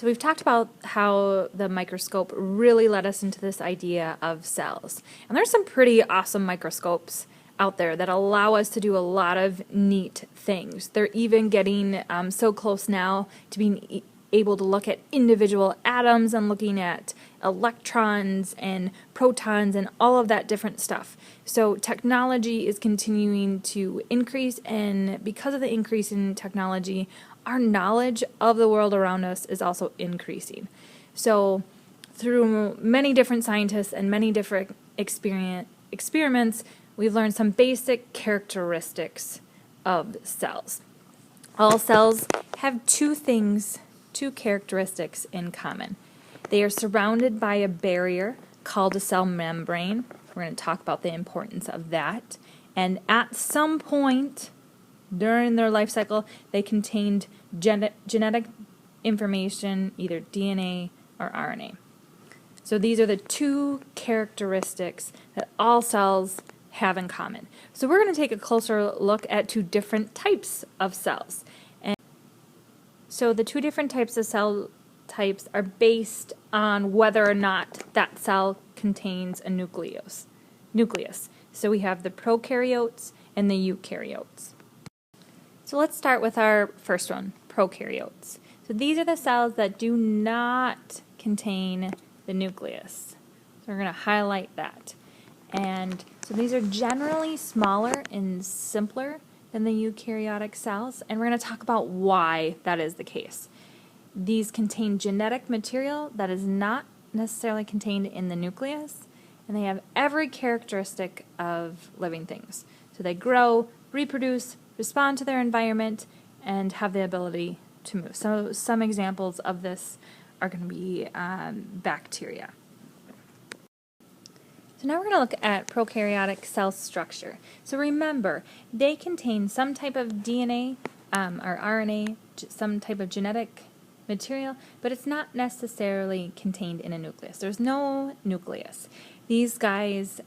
So we've talked about how the microscope really led us into this idea of cells. And there's some pretty awesome microscopes out there that allow us to do a lot of neat things. They're even getting so close now to being able to look at individual atoms and looking at electrons and protons and all of that different stuff. So technology is continuing to increase, and because of the increase in technology, our knowledge of the world around us is also increasing. So through many different scientists and many different experiments, we've learned some basic characteristics of cells. All cells have two characteristics in common. They are surrounded by a barrier called a cell membrane. We're going to talk about the importance of that. And at some point during their life cycle, they contained genetic information, either DNA or RNA. So these are the two characteristics that all cells have in common. So we're going to take a closer look at two different types of cells. And so the two different types of cell types are based on whether or not that cell contains a nucleus. So we have the prokaryotes and the eukaryotes. So let's start with our first one, prokaryotes. So these are the cells that do not contain the nucleus. So we're going to highlight that. And so these are generally smaller and simpler than the eukaryotic cells, and we're going to talk about why that is the case. These contain genetic material that is not necessarily contained in the nucleus, and they have every characteristic of living things. So they grow, reproduce, respond to their environment, and have the ability to move. So some examples of this are going to be bacteria. So now we're going to look at prokaryotic cell structure. So remember, they contain some type of DNA or RNA, some type of genetic material, but it's not necessarily contained in a nucleus. There's no nucleus. These guys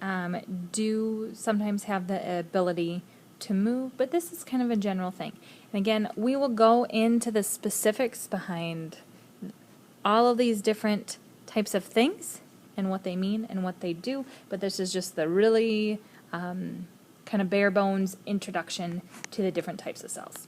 do sometimes have the ability to move, but this is kind of a general thing. And again, we will go into the specifics behind all of these different types of things and what they mean and what they do, but this is just the really kind of bare bones introduction to the different types of cells.